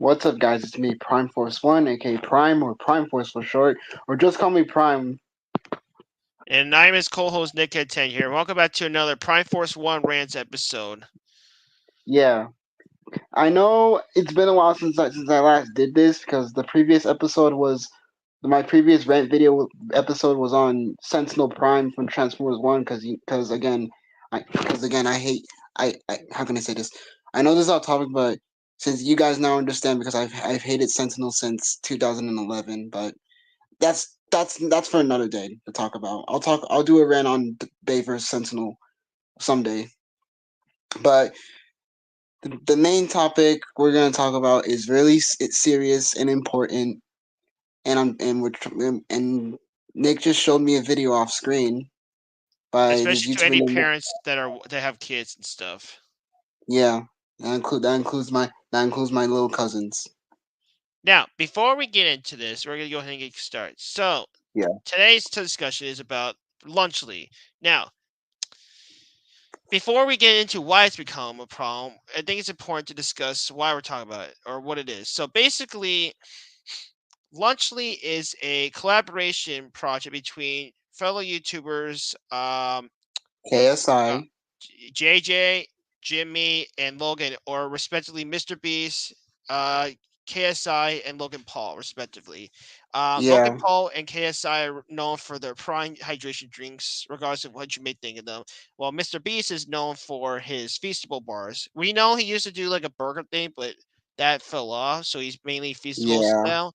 What's up, guys? It's me, Prime-Force-1, aka Prime, or Prime-Force for short, or just call me Prime. And I'm his co-host NickCat10 here. Welcome back to another Prime-Force-1 Rants episode. Yeah, I know it's been a while since I last did this because the previous episode was my previous rant video episode was on Sentinel Prime from Transformers One because again I hate I how can I say this? I know this is off topic, but since you guys now understand because I've hated Sentinel since 2011, but that's for another day to talk about. I'll do a rant on Bay versus Sentinel someday. But the main topic we're gonna talk about is really serious and important, and and Nick just showed me a video off screen by this Especially to YouTuber any named parents that have kids and stuff. yeah. That includes my little cousins. Now, before we get into this, we're gonna go ahead and get started. So, Yeah. today's discussion is about Lunchly. Now, before we get into why it's become a problem, I think it's important to discuss why we're talking about it or what it is. So, basically, Lunchly is a collaboration project between fellow YouTubers, uh, KSI. JJ, Jimmy, and Logan, or respectively Mr. Beast, uh, KSI, and Logan Paul, respectively. Logan Yeah. Paul and KSI are known for their prime hydration drinks, regardless of what you may think of them. While Mr. Beast is known for his Feastable bars. We know he used to do like a burger thing, but that fell off, so he's mainly Feastables Yeah. now.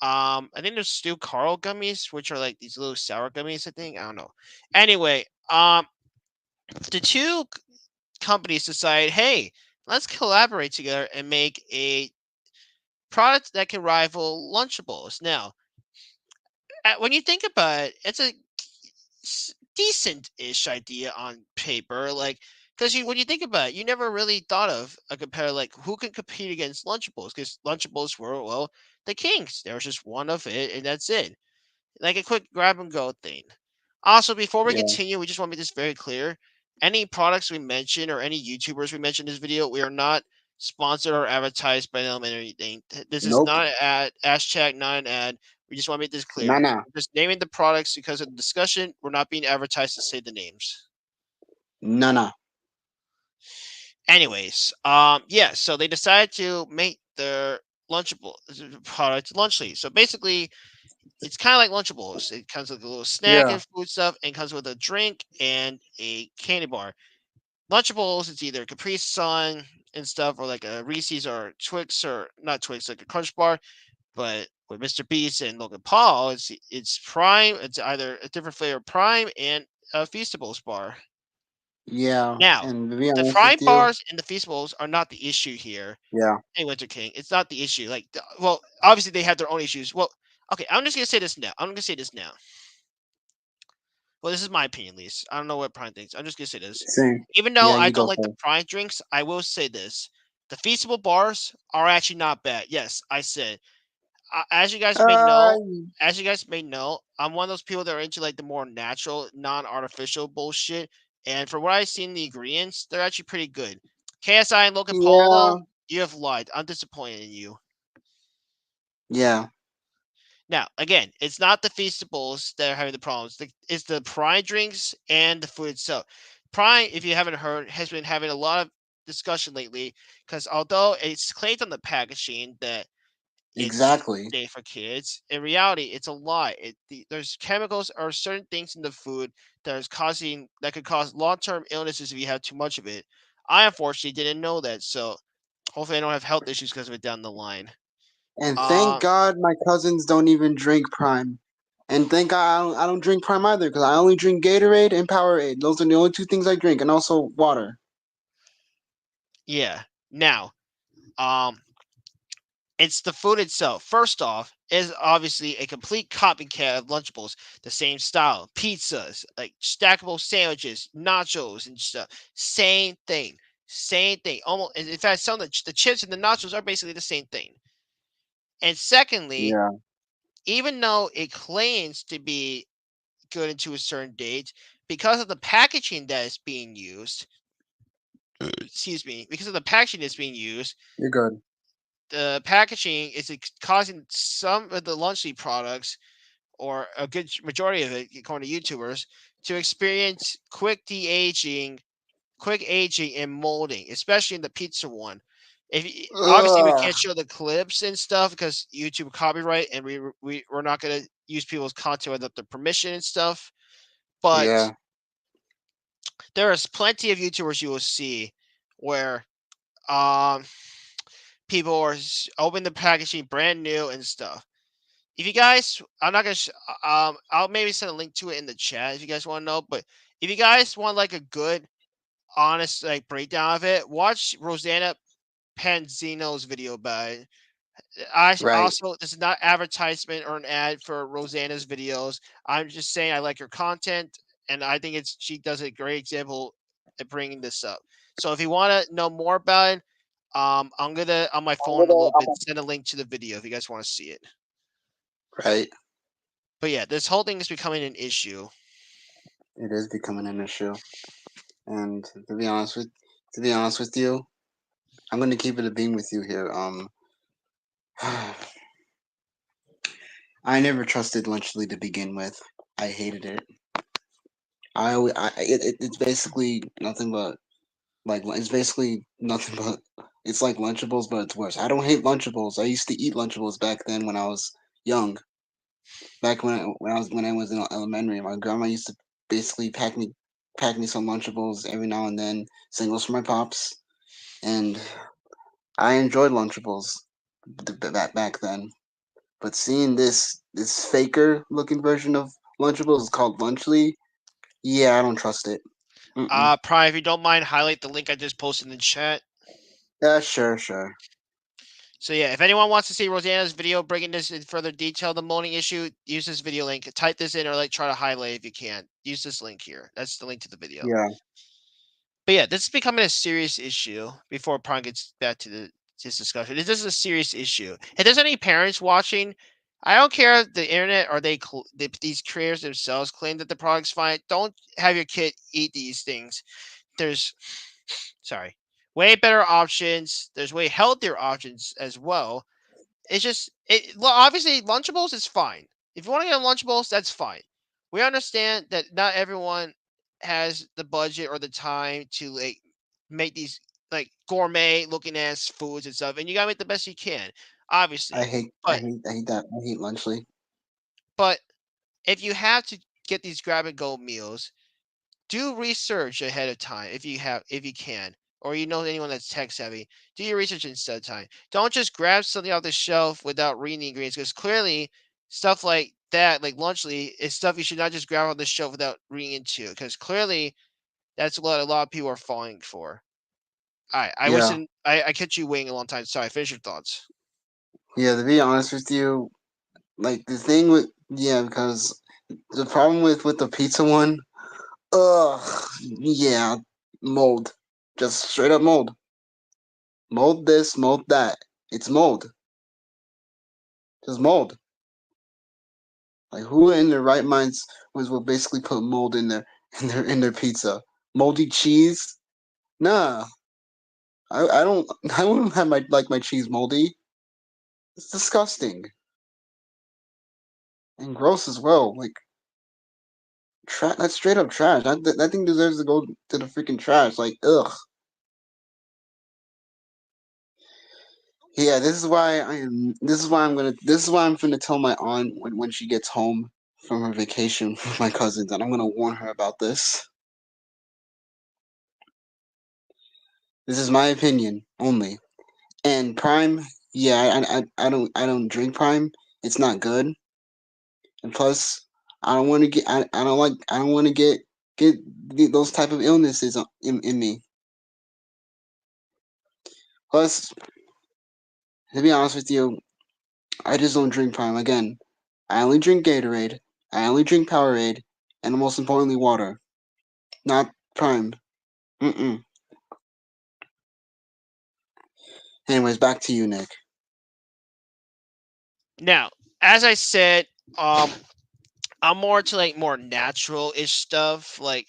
I think there's still Carl gummies, which are like these little sour gummies. I think I don't know. Anyway, the two companies decide, hey, let's collaborate together and make a product that can rival Lunchables. Now, when you think about it, it's a decent-ish idea on paper, like because when you think about it, you never really thought of a competitor like who can compete against Lunchables because Lunchables were the kings. There was just one of it, and that's it, like a quick grab and go thing. Also, before we Yeah. continue, we just want to make this very clear. Any products we mention or any YouTubers we mention in this video, we are not sponsored or advertised by them or anything. This is Nope. not an ad, hashtag, not an ad. We just want to make this clear. Nah. Nah. We're just naming the products because of the discussion. We're not being advertised to say the names. Nah. Nah. Anyways, yeah, so they decided to make their Lunchable product Lunchly. So basically, it's kind of like Lunchables. It comes with a little snack Yeah. and food stuff, and comes with a drink and a candy bar. Lunchables, it's either Capri Sun and stuff, or like a Reese's or Twix, or not Twix, like a Crunch Bar. But with Mr. Beast and Logan Paul, it's Prime. It's either a different flavor Prime and a Feastables bar. Yeah. Now, And to be the honest with Prime you, bars and the Feastables are not the issue here. yeah. Hey, Winter King, it's not the issue. Like, well, obviously they have their own issues. Well, okay, I'm just gonna say this now. I'm gonna say this now. Well, this is my opinion, at least. I don't know what Prime thinks. I'm just gonna say this. Same. Even though Yeah. I You don't go like the first. Prime drinks, I will say this: the Feastable bars are actually not bad. Yes, I said. As you guys may Uh. know, I'm one of those people that are into like the more natural, non-artificial bullshit. And for what I've seen, the ingredients they're actually pretty good. KSI and Logan Paul, Yeah. though, you have lied. I'm disappointed in you. Yeah. Now, again, it's not the Feastables that are having the problems. It's the Prime drinks and the food itself. Prime, if you haven't heard, has been having a lot of discussion lately because although it's claimed on the packaging that it's Exactly. safe for kids, in reality, it's a lie. There's chemicals or certain things in the food that could cause long-term illnesses if you have too much of it. I unfortunately didn't know that, so hopefully I don't have health issues because of it down the line. And thank Um, God my cousins don't even drink Prime. And thank God I don't drink Prime either because I only drink Gatorade and Powerade. Those are the only two things I drink, and also water. yeah. Now, um, it's the food itself. First off, is obviously a complete copycat of Lunchables. The same style, pizzas, like stackable sandwiches, nachos, and stuff. Same thing, same thing. Almost, in fact, some of the chips and the nachos are basically the same thing. And secondly, Yeah. even though it claims to be good into a certain date, because of the packaging that is being used, excuse me, because of the packaging that's being used, You're good. the packaging is causing some of the lunch meat products, or a good majority of it, according to YouTubers, to experience quick aging and molding, especially in the pizza one. Obviously we Ugh. can't show the clips and stuff because YouTube copyright, and we're not gonna use people's content without their permission and stuff. But Yeah. there is plenty of YouTubers you will see where um people are open the packaging brand new and stuff. If you guys, I'm not gonna, I'll maybe send a link to it in the chat if you guys want to know. But if you guys want like a good, honest like breakdown of it, watch Rosanna Panzino's video about it. I Right. also, this is not advertisement or an ad for Rosanna's videos. I'm just saying I like her content, and I think she does a great example at bringing this up. So if you want to know more about it, I'm gonna on my phone in a little bit send a link to the video if you guys want to see it. Right. But yeah, this whole thing is becoming an issue. It is becoming an issue. And to be honest with you, I'm gonna keep it a beam with you here. I never trusted Lunchley to begin with. I hated it. It's basically nothing but it's basically nothing but it's like Lunchables, but it's worse. I don't hate Lunchables. I used to eat Lunchables back then when I was young. Back when I was in elementary, my grandma used to basically pack me some Lunchables every now and then, singles for my pops, and I enjoyed Lunchables back then. But seeing this faker looking version of Lunchables called Lunchly, yeah, I don't trust it. Mm-mm. Prime, if you don't mind, highlight the link I just posted in the chat. Yeah, sure, sure. So yeah, if anyone wants to see Rosanna's video breaking this in further detail, the molding issue, use this video link. Type this in or like try to highlight if you can. Use this link here. That's the link to the video. Yeah, But yeah, this is becoming a serious issue. Before Prime gets back to this discussion, this is a serious issue. If there's any parents watching, I don't care if the internet or these creators themselves claim that the product's fine. Don't have your kid eat these things. There's sorry, way better options. There's way healthier options as well. It's just obviously Lunchables is fine. If you want to get Lunchables, that's fine. We understand that not everyone has the budget or the time to like make these like gourmet looking ass foods and stuff, and you gotta make the best you can, obviously. But I hate that. I hate Lunchley. but if you have to get these grab and go meals, do research ahead of time if you can, or you know anyone that's tech savvy. Do your research instead of time. Don't just grab something off the shelf without reading the ingredients, because clearly stuff like that, like Lunchly, is stuff you should not just grab off the shelf without reading into, because clearly that's what a lot of people are falling for. All right, Yeah, I kept you waiting a long time. Sorry, finish your thoughts. yeah. To be honest with you, like the thing with because the problem with the pizza one, ugh, yeah, mold, just straight up mold, mold this, mold that. It's mold, just mold. Like who in their right minds will basically put mold in in their pizza? Moldy cheese? Nah, I don't I wouldn't have my cheese moldy. It's disgusting and gross as well. Like that's straight up trash. That thing deserves to go to the freaking trash. Like ugh. Yeah, this is why I am. This is why I'm gonna. This is why I'm gonna tell my aunt when she gets home from her vacation with my cousins, and I'm gonna warn her about this. This is my opinion only. And Prime, yeah, I don't drink Prime. It's not good. And plus, I don't want to get I don't want to get those type of illnesses in me. Plus, to be honest with you, I just don't drink Prime. Again, I only drink Gatorade. I only drink Powerade, and most importantly, water. Not Prime. Mm-mm. Anyways, back to you, Nick. Now, as I said, I'm more to like more natural ish stuff. Like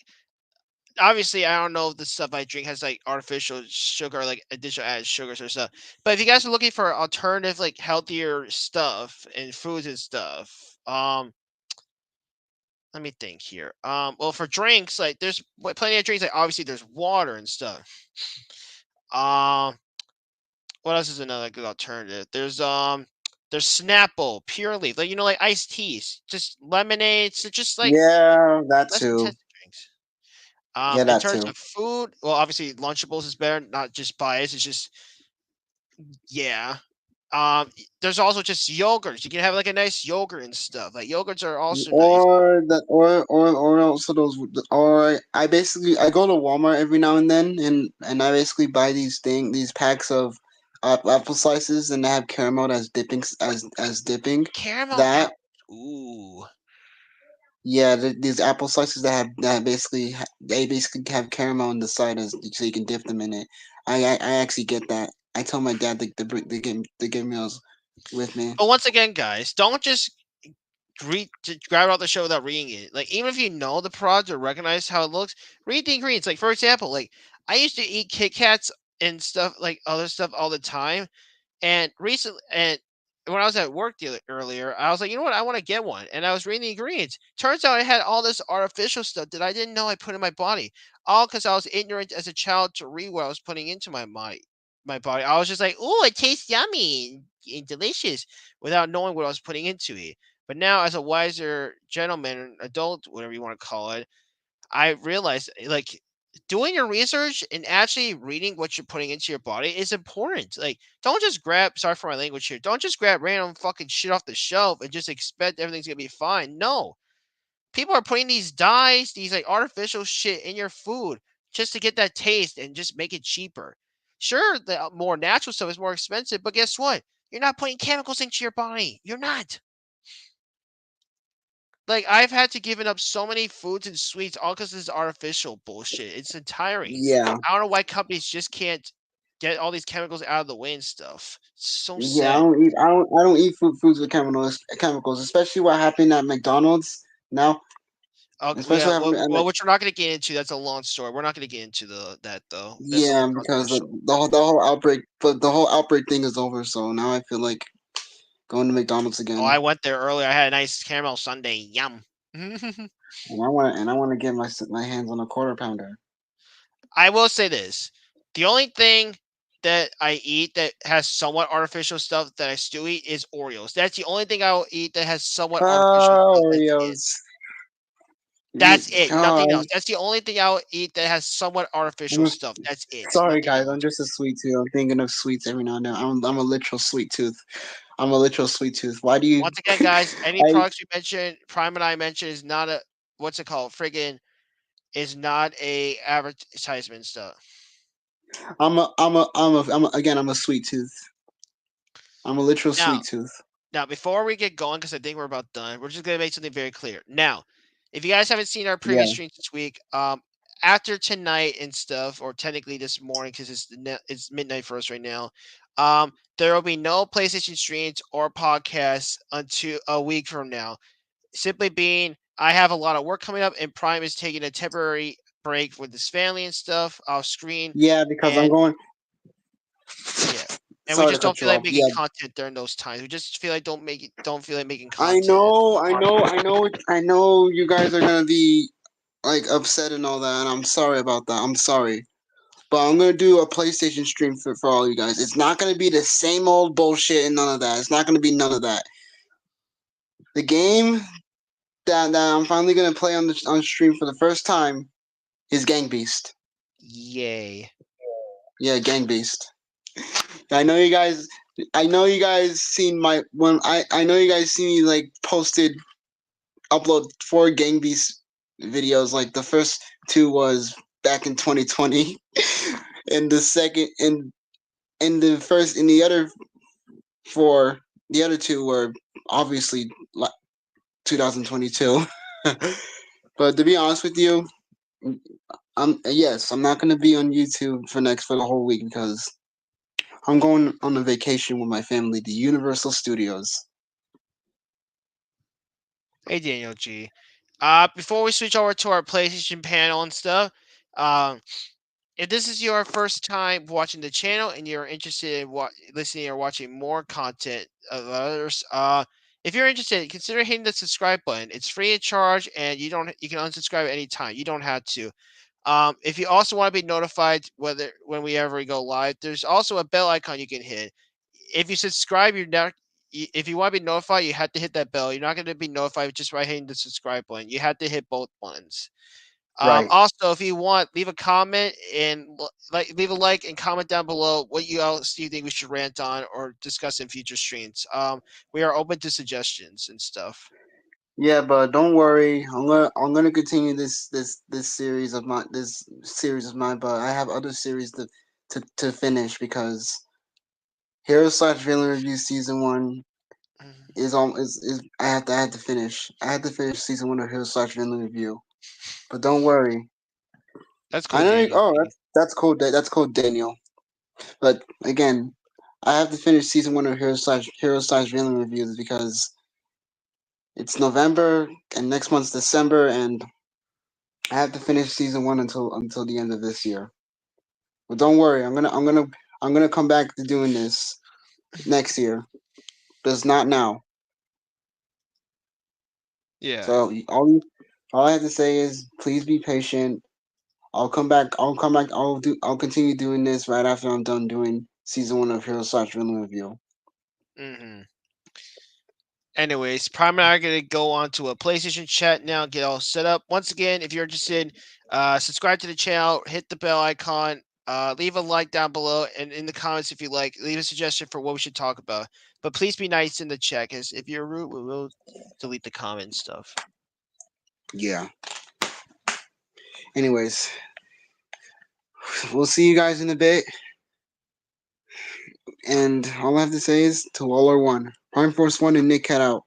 obviously I don't know if the stuff I drink has like artificial sugar, like additional added sugars or stuff. But if you guys are looking for alternative, like healthier stuff and foods and stuff, let me think here. Well, for drinks, like there's plenty of drinks. Like obviously there's water and stuff. Um, what else is another good alternative? There's Snapple, Pure Leaf, like like iced teas, just lemonades, just like Yeah, that less too. intensive drinks. Yeah, In that terms too. of food, well, obviously Lunchables is better, not just bias. It's just yeah. There's also just yogurts. You can have like a nice yogurt and stuff. Like yogurts are also nice. Or also those, or I go to Walmart every now and then, and I basically buy these packs of apple slices, and they have caramel as dipping. Caramel That apple. Ooh. Yeah, these apple slices that they basically have caramel on the side as so you can dip them in it. I actually get that. I tell my dad to get meals with me. But once again, guys, don't just to grab it off the show without reading it. Like even if you know the product or recognize how it looks, read the ingredients. Like for example, like I used to eat Kit Kats and stuff like other stuff all the time. And recently, and when I was at work earlier, I was like, you know what, I want to get one. And I was reading the ingredients. Turns out I had all this artificial stuff that I didn't know I put in my body, all because I was ignorant as a child to read what I was putting into my body. I was just like, oh, it tastes yummy and delicious, without knowing what I was putting into it. But now, as a wiser gentleman, adult, whatever you want to call it, I realized like doing your research and actually reading what you're putting into your body is important. Like, don't just grab, sorry for my language here, don't just grab random fucking shit off the shelf and just expect everything's gonna be fine. No. People are putting these dyes, these like artificial shit in your food just to get that taste and just make it cheaper. Sure, the more natural stuff is more expensive, but guess what? You're not putting chemicals into your body. You're not. Like I've had to given up so many foods and sweets all because this artificial bullshit. It's tiring. Yeah, I don't know why companies just can't get all these chemicals out of the way and stuff. It's so yeah. sad. I don't eat foods with chemicals, especially what happened at McDonald's now. Okay, Especially yeah, what happened well, which we're not going to get into. That's a long story. We're not going to get into that though. That's a yeah, little because controversial. the whole outbreak, but the whole outbreak thing is over. So now I feel like going to McDonald's Oh, again, I went there earlier. I had a nice caramel sundae. Yum. and I want to get my hands on a quarter pounder. I will say this: the only thing that I eat that has somewhat artificial stuff that I still eat is Oreos. That's the only thing I will eat that has somewhat artificial stuff. That's it. Oreos. That's it. Oh, Nothing else. That's the only thing I'll eat that has somewhat I'm artificial a, stuff. That's it. sorry Nothing guys, I'm else. just a sweet tooth. I'm thinking of sweets every now and then. I'm a literal sweet tooth. I'm a literal sweet tooth. Why do you? Once again, guys, any I products we mentioned, Prime and I mentioned, is not a what's it called? Friggin' is not a advertisement stuff. I'm a sweet tooth. I'm a literal Now, sweet tooth. before we get going, because I think we're about done, we're just gonna make something very clear. Now, if you guys haven't seen our previous Yeah. streams this week, after tonight and stuff, or technically this morning, because it's midnight for us right now, there will be no PlayStation streams or podcasts until a week from now. Simply being, I have a lot of work coming up, and Prime is taking a temporary break with his family and stuff off screen, Yeah, because I'm and going. yeah, and we Sorry to just don't cut you feel like off. making Yeah, content during those times. We just feel like don't feel like making content. I know. You guys are gonna be like upset and all that, and I'm sorry about that. I'm sorry. But I'm gonna do a PlayStation stream for all you guys. It's not gonna be the same old bullshit and none of that. It's not gonna be none of that. The game that I'm finally gonna play on stream for the first time is Gang Beast. Yay! Yeah, Gang Beast. I know you guys. I know you guys seen my when I know you guys see me like posted upload 4 Gang Beast videos. Like the first two was back in 2020, and the second and the first and the other four, the other two were obviously like 2022. But to be honest with you, I'm not gonna be on YouTube for the whole week because I'm going on a vacation with my family to Universal Studios. Hey Daniel G. Before we switch over to our PlayStation panel and stuff, Um, if this is your first time watching the channel and you're interested in listening or watching more content of others, if you're interested, consider hitting the subscribe button. It's free of charge, and you can unsubscribe at any time. You don't have to. If you also want to be notified whether when we ever go live, there's also a bell icon you can hit. If you subscribe, you're not. If you want to be notified, you have to hit that bell. You're not going to be notified just by hitting the subscribe button. You have to hit both buttons. Right. Also, if you want, leave a comment and leave a like and comment down below what you else do you think we should rant on or discuss in future streams. We are open to suggestions and stuff. Yeah, but don't worry. I'm gonna continue this series of mine, but I have other series to finish because Hero slash Villain Review season one Mhm. is I had to finish. I had to finish season one of Hero slash Villain Review. But don't worry. That's I cool, know. Daniel. Oh, that's cool. That's cool, Daniel. But again, I have to finish season one of Hero slash Villain Reviews because it's November and next month's December, and I have to finish season one until the end of this year. But don't worry, I'm gonna come back to doing this next year. Just not now. Yeah. So all I have to say is please be patient. I'll come back. I'll come back. I'll continue doing this right after I'm done doing season one of Hero slash Villain Review. Hmm. Anyways, Prime and I are going to go on to a PlayStation chat now, get all set up. Once again, if you're interested, subscribe to the channel, hit the bell icon, leave a like down below, and in the comments, if you like, leave a suggestion for what we should talk about. But please be nice in the chat, because if you're rude, we will delete the comment stuff. Yeah. Anyways, we'll see you guys in a bit. And all I have to say is to all are one. Prime-Force-1 and NickCat out.